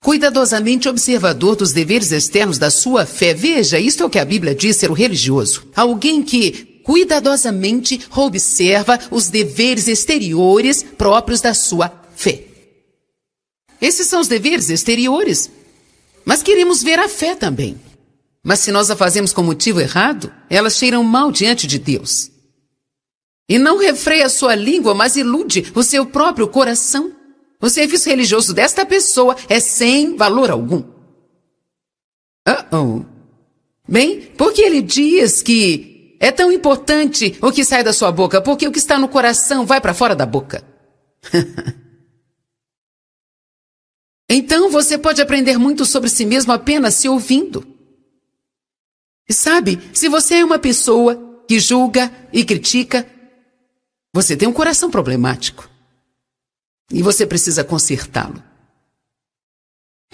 cuidadosamente observador dos deveres externos da sua fé. Veja, isto é o que a Bíblia diz ser o religioso. Alguém que cuidadosamente observa os deveres exteriores próprios da sua fé. Esses são os deveres exteriores. Mas queremos ver a fé também. Mas se nós a fazemos com motivo errado, elas cheiram mal diante de Deus. E não refreia a sua língua, mas ilude o seu próprio coração. O serviço religioso desta pessoa é sem valor algum. Bem, porque ele diz que é tão importante o que sai da sua boca, porque o que está no coração vai para fora da boca. Então você pode aprender muito sobre si mesmo apenas se ouvindo. E sabe, se você é uma pessoa que julga e critica, você tem um coração problemático. E você precisa consertá-lo.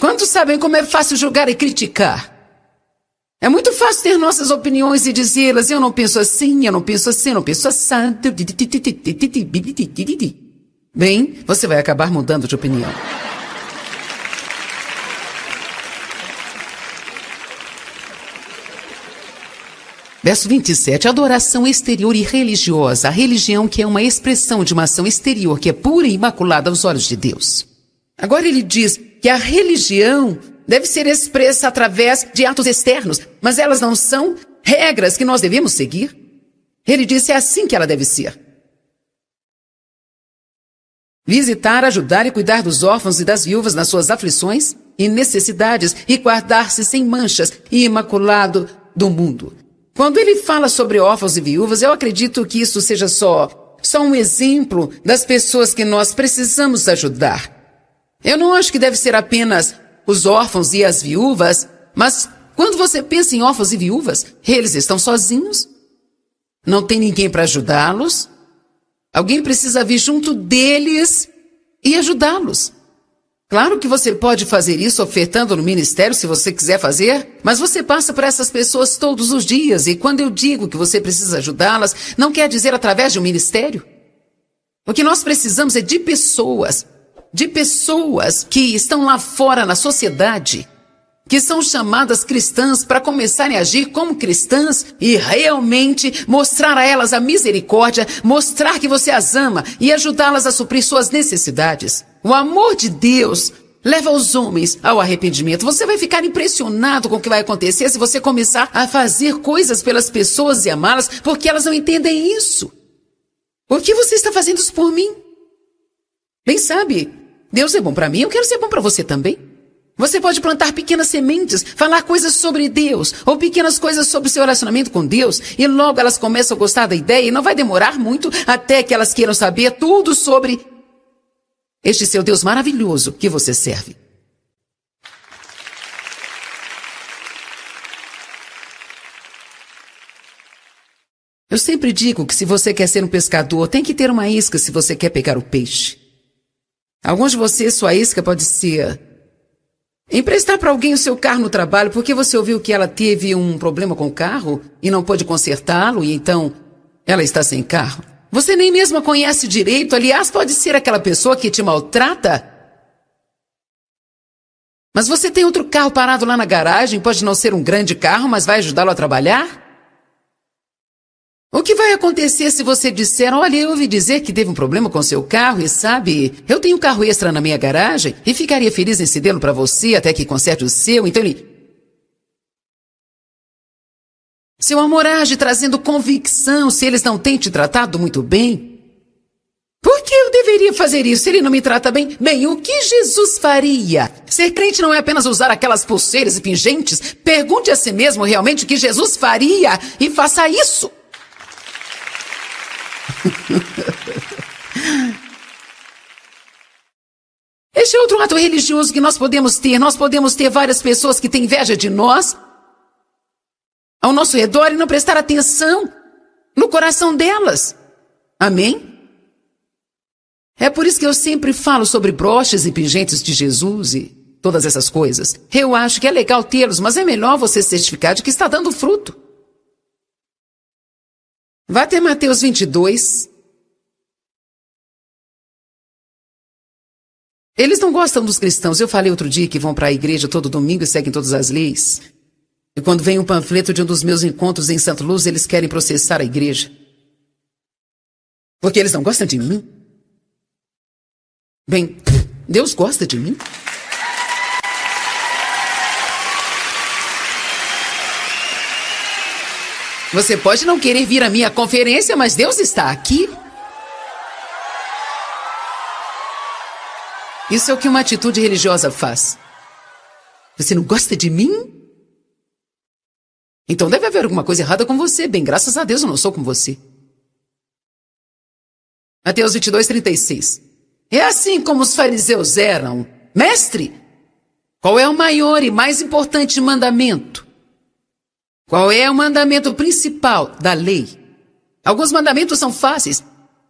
Quantos sabem como é fácil julgar e criticar? É muito fácil ter nossas opiniões e dizê-las. Eu não penso assim, eu não penso assim, eu não penso assado. Bem, você vai acabar mudando de opinião. Verso 27, adoração exterior e religiosa. A religião que é uma expressão de uma ação exterior que é pura e imaculada aos olhos de Deus. Agora ele diz que a religião deve ser expressa através de atos externos, mas elas não são regras que nós devemos seguir. Ele disse é assim que ela deve ser. Visitar, ajudar e cuidar dos órfãos e das viúvas nas suas aflições e necessidades e guardar-se sem manchas e imaculado do mundo. Quando ele fala sobre órfãos e viúvas, eu acredito que isso seja só um exemplo das pessoas que nós precisamos ajudar. Eu não acho que deve ser apenas os órfãos e as viúvas, mas quando você pensa em órfãos e viúvas, eles estão sozinhos, não tem ninguém para ajudá-los, alguém precisa vir junto deles e ajudá-los. Claro que você pode fazer isso ofertando no ministério se você quiser fazer, mas você passa por essas pessoas todos os dias e quando eu digo que você precisa ajudá-las, não quer dizer através de um ministério. O que nós precisamos é de pessoas que estão lá fora na sociedade, que são chamadas cristãs para começarem a agir como cristãs e realmente mostrar a elas a misericórdia, mostrar que você as ama e ajudá-las a suprir suas necessidades. O amor de Deus leva os homens ao arrependimento. Você vai ficar impressionado com o que vai acontecer se você começar a fazer coisas pelas pessoas e amá-las, porque elas não entendem isso. Por que você está fazendo isso por mim? Bem sabe, Deus é bom para mim, eu quero ser bom para você também. Você pode plantar pequenas sementes, falar coisas sobre Deus, ou pequenas coisas sobre seu relacionamento com Deus, e logo elas começam a gostar da ideia, e não vai demorar muito até que elas queiram saber tudo sobre este seu Deus maravilhoso que você serve. Eu sempre digo que se você quer ser um pescador, tem que ter uma isca se você quer pegar o peixe. Alguns de vocês, sua isca pode ser emprestar para alguém o seu carro no trabalho porque você ouviu que ela teve um problema com o carro e não pôde consertá-lo e então ela está sem carro. Você nem mesmo a conhece direito, aliás, pode ser aquela pessoa que te maltrata. Mas você tem outro carro parado lá na garagem, pode não ser um grande carro, mas vai ajudá-lo a trabalhar? O que vai acontecer se você disser, olha, eu ouvi dizer que teve um problema com seu carro e sabe, eu tenho um carro extra na minha garagem e ficaria feliz em cedê-lo para você até que conserte o seu, então ele... Seu amor age trazendo convicção se eles não têm te tratado muito bem. Por que eu deveria fazer isso se ele não me trata bem? Bem, o que Jesus faria? Ser crente não é apenas usar aquelas pulseiras e pingentes. Pergunte a si mesmo realmente o que Jesus faria e faça isso. Este é outro ato religioso que nós podemos ter. Nós podemos ter várias pessoas que têm inveja de nós ao nosso redor e não prestar atenção no coração delas. Amém? É por isso que eu sempre falo sobre broches e pingentes de Jesus e todas essas coisas. Eu acho que é legal tê-los, mas é melhor você certificar de que está dando fruto. Vá até Mateus 22. Eles não gostam dos cristãos. Eu falei outro dia que vão para a igreja todo domingo e seguem todas as leis. E quando vem um panfleto de um dos meus encontros em Santa Luz, eles querem processar a igreja. Porque eles não gostam de mim. Bem, Deus gosta de mim. Você pode não querer vir à minha conferência, mas Deus está aqui. Isso é o que uma atitude religiosa faz. Você não gosta de mim? Então deve haver alguma coisa errada com você. Bem, graças a Deus eu não sou como você. Mateus 22, 36. É assim como os fariseus eram. Mestre, qual é o maior e mais importante mandamento? Qual é o mandamento principal da lei? Alguns mandamentos são fáceis.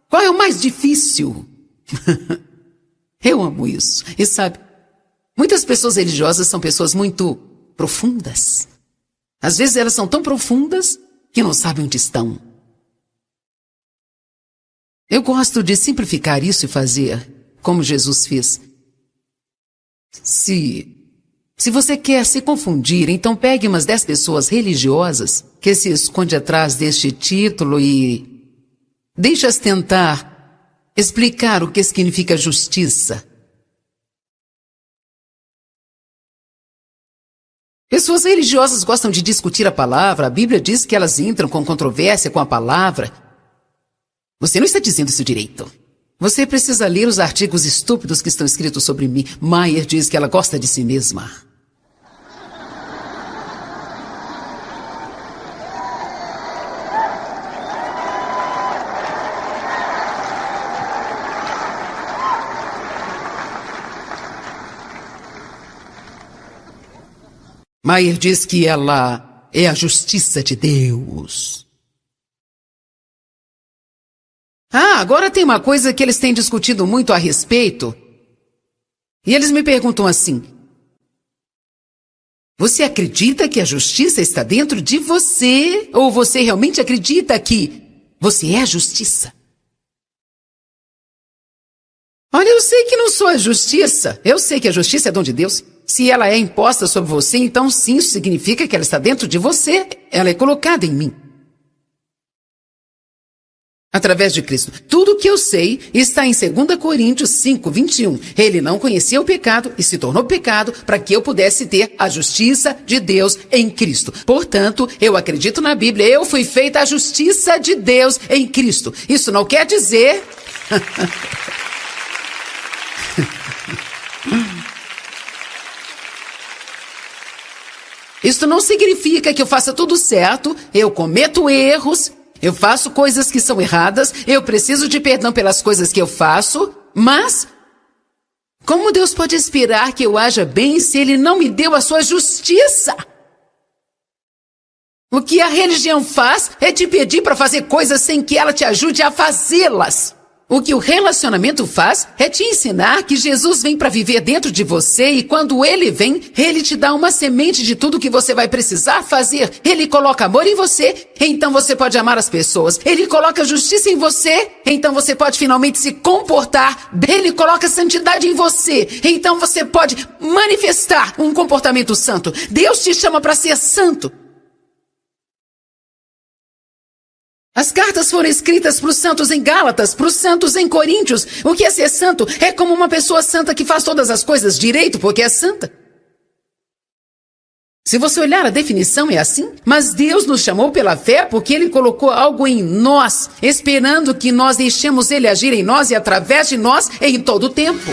Qual é o mais difícil? Eu amo isso. E sabe, muitas pessoas religiosas são pessoas muito profundas. Às vezes elas são tão profundas que não sabem onde estão. Eu gosto de simplificar isso e fazer como Jesus fez. Se você quer se confundir, então pegue umas 10 pessoas religiosas que se esconde atrás deste título e deixe-as tentar explicar o que significa justiça. Pessoas religiosas gostam de discutir a palavra. A Bíblia diz que elas entram com controvérsia com a palavra. Você não está dizendo isso direito. Você precisa ler os artigos estúpidos que estão escritos sobre mim. Maier diz que ela gosta de si mesma. Maier diz que ela é a justiça de Deus. Agora tem uma coisa que eles têm discutido muito a respeito. E eles me perguntam assim: você acredita que a justiça está dentro de você? Ou você realmente acredita que você é a justiça? Olha, eu sei que não sou a justiça. Eu sei que a justiça é dom de Deus. Se ela é imposta sobre você, então sim, isso significa que ela está dentro de você. Ela é colocada em mim. Através de Cristo. Tudo o que eu sei está em 2 Coríntios 5, 21. Ele não conhecia o pecado e se tornou pecado para que eu pudesse ter a justiça de Deus em Cristo. Portanto, eu acredito na Bíblia. Eu fui feita a justiça de Deus em Cristo. Isso não quer dizer... Isso não significa que eu faça tudo certo. Eu cometo erros. Eu faço coisas que são erradas, eu preciso de perdão pelas coisas que eu faço, mas como Deus pode esperar que eu haja bem se Ele não me deu a sua justiça? O que a religião faz é te pedir para fazer coisas sem que ela te ajude a fazê-las. O que o relacionamento faz é te ensinar que Jesus vem para viver dentro de você e quando Ele vem, Ele te dá uma semente de tudo que você vai precisar fazer. Ele coloca amor em você, então você pode amar as pessoas. Ele coloca justiça em você, então você pode finalmente se comportar. Ele coloca santidade em você, então você pode manifestar um comportamento santo. Deus te chama para ser santo. As cartas foram escritas para os santos em Gálatas, para os santos em Coríntios. O que é ser santo? É como uma pessoa santa que faz todas as coisas direito porque é santa. Se você olhar a definição é assim, mas Deus nos chamou pela fé porque Ele colocou algo em nós, esperando que nós deixemos Ele agir em nós e através de nós em todo o tempo.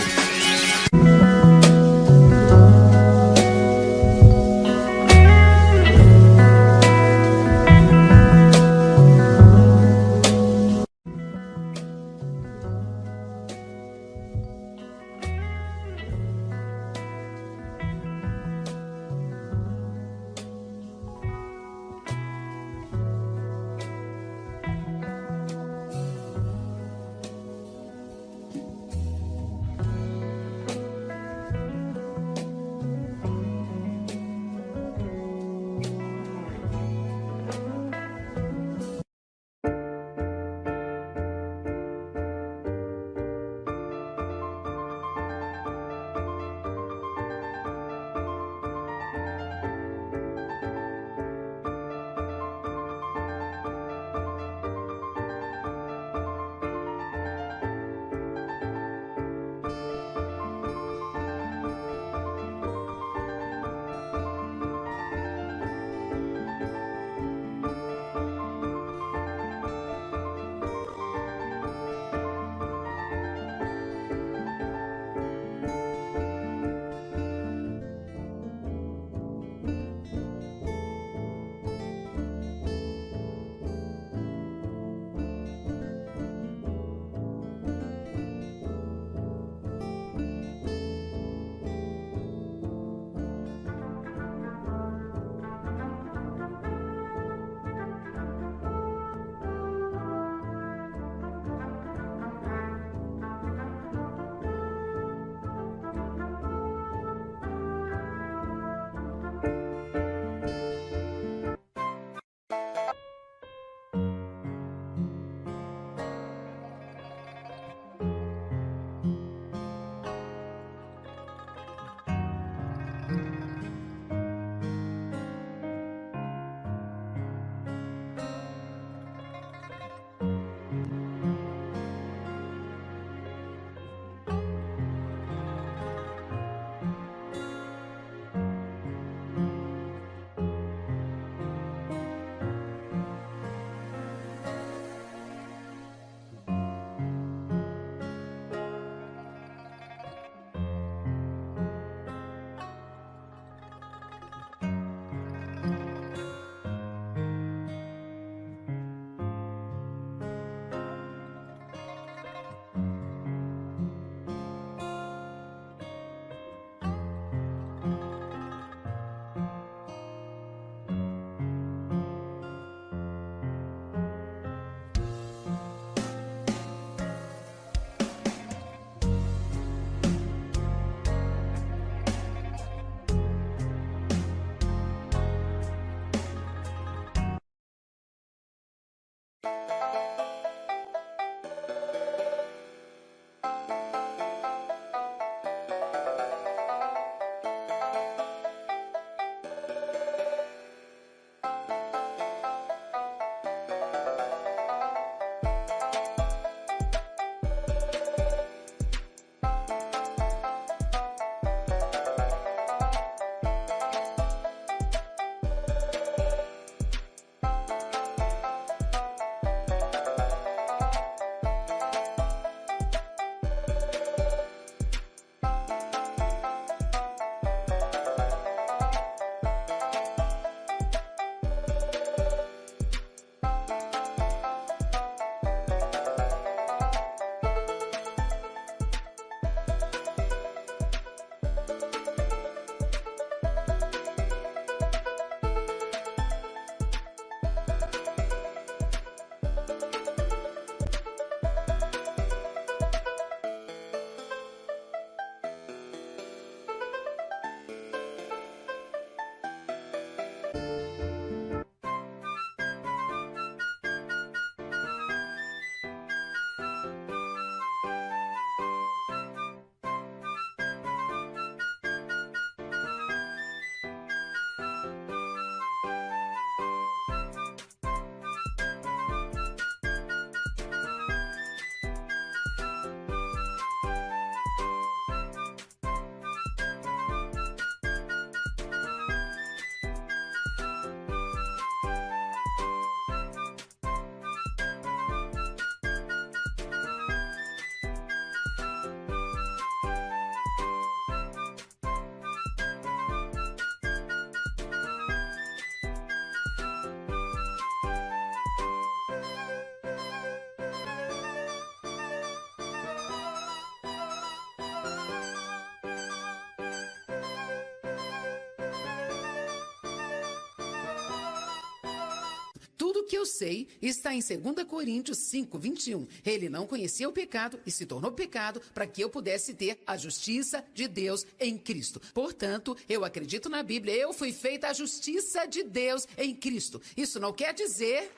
eu sei está em 2 Coríntios 5, 21. Ele não conhecia o pecado e se tornou pecado para que eu pudesse ter a justiça de Deus em Cristo. Portanto, eu acredito na Bíblia, eu fui feita a justiça de Deus em Cristo. Isso não quer dizer...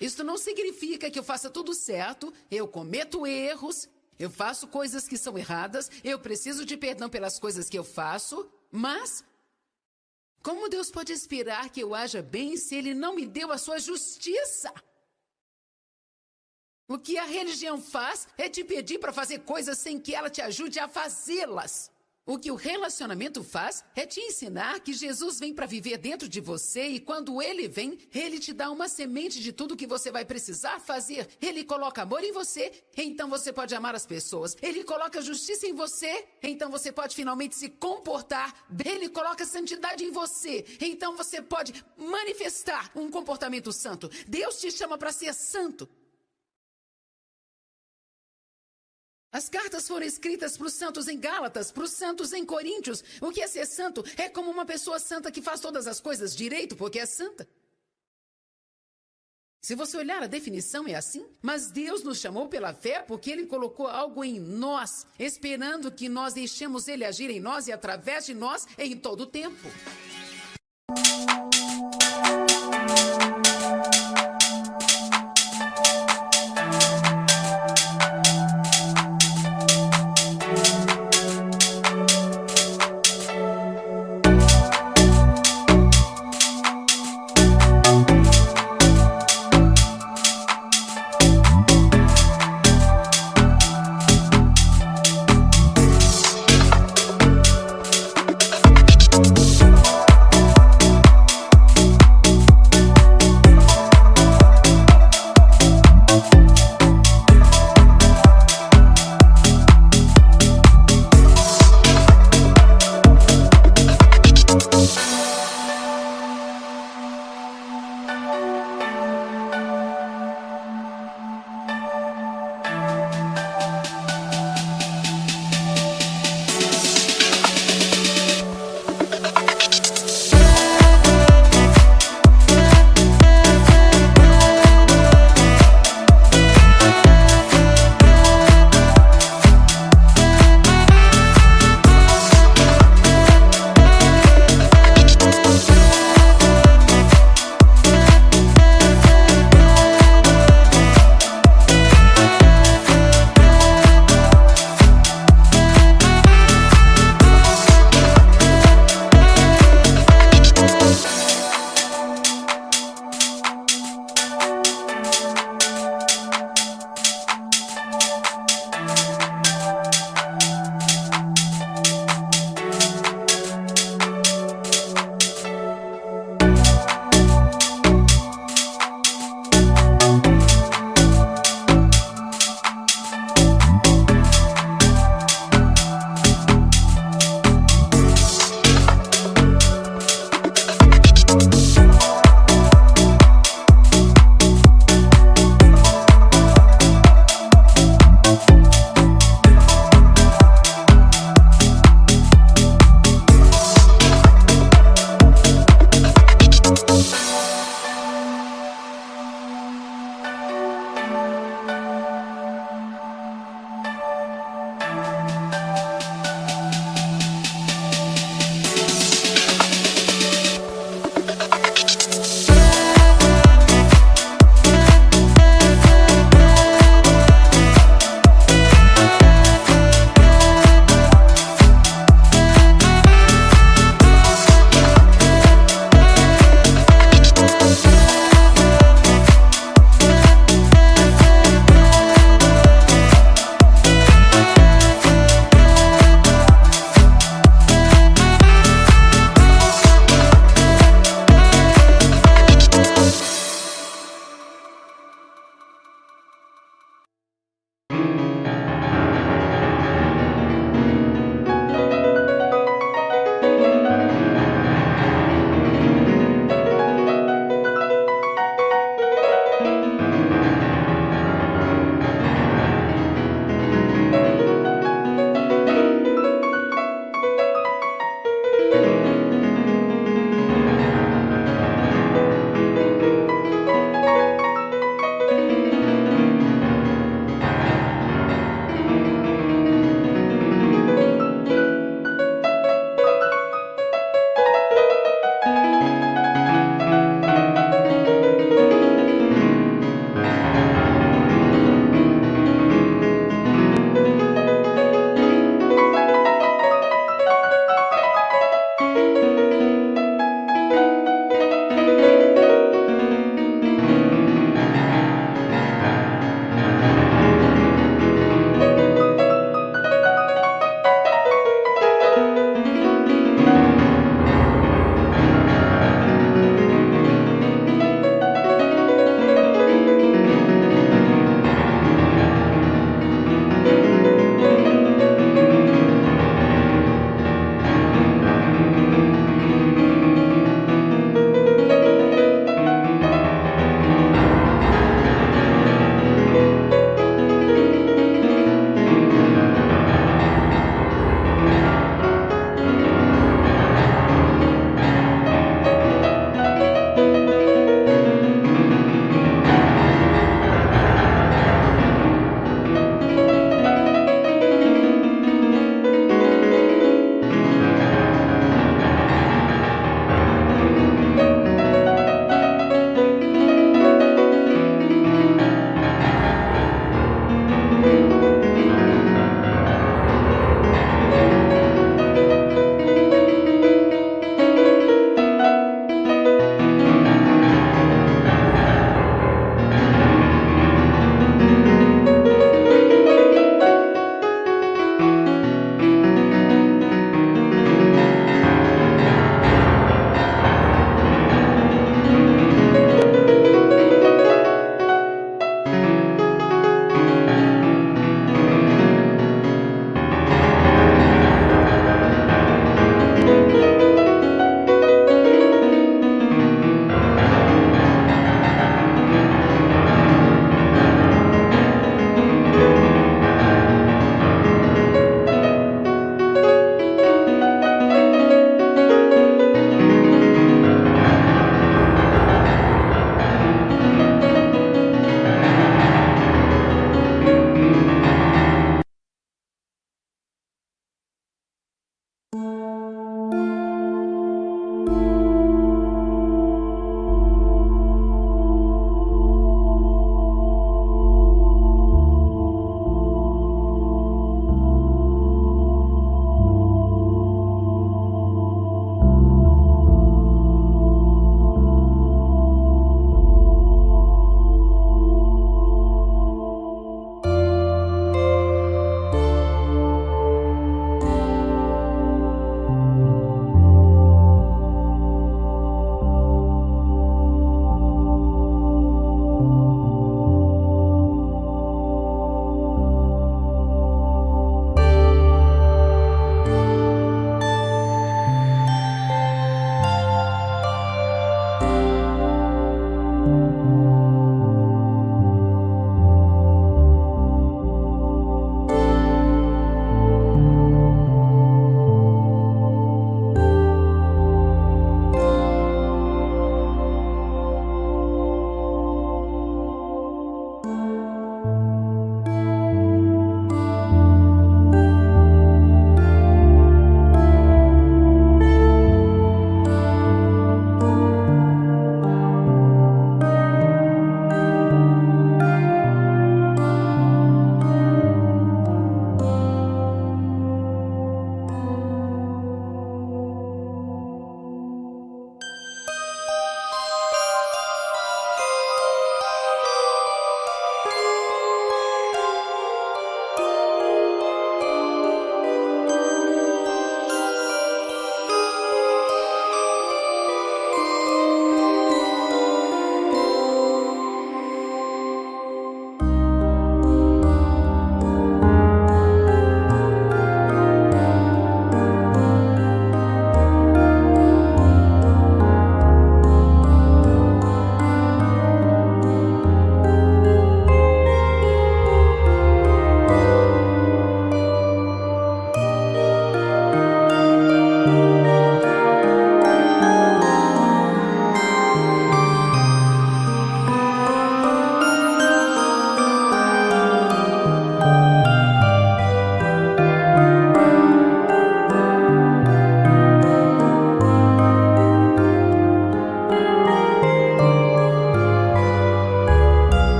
Isso não significa que eu faça tudo certo, eu cometo erros, eu faço coisas que são erradas, eu preciso de perdão pelas coisas que eu faço, mas como Deus pode esperar que eu haja bem se Ele não me deu a sua justiça? O que a religião faz é te pedir para fazer coisas sem que ela te ajude a fazê-las. O que o relacionamento faz é te ensinar que Jesus vem para viver dentro de você e quando Ele vem, Ele te dá uma semente de tudo que você vai precisar fazer. Ele coloca amor em você, então você pode amar as pessoas. Ele coloca justiça em você, então você pode finalmente se comportar. Ele coloca santidade em você, então você pode manifestar um comportamento santo. Deus te chama para ser santo. As cartas foram escritas para os santos em Gálatas, para os santos em Coríntios. O que é ser santo? É como uma pessoa santa que faz todas as coisas direito porque é santa. Se você olhar a definição é assim, mas Deus nos chamou pela fé porque Ele colocou algo em nós, esperando que nós deixemos Ele agir em nós e através de nós em todo o tempo.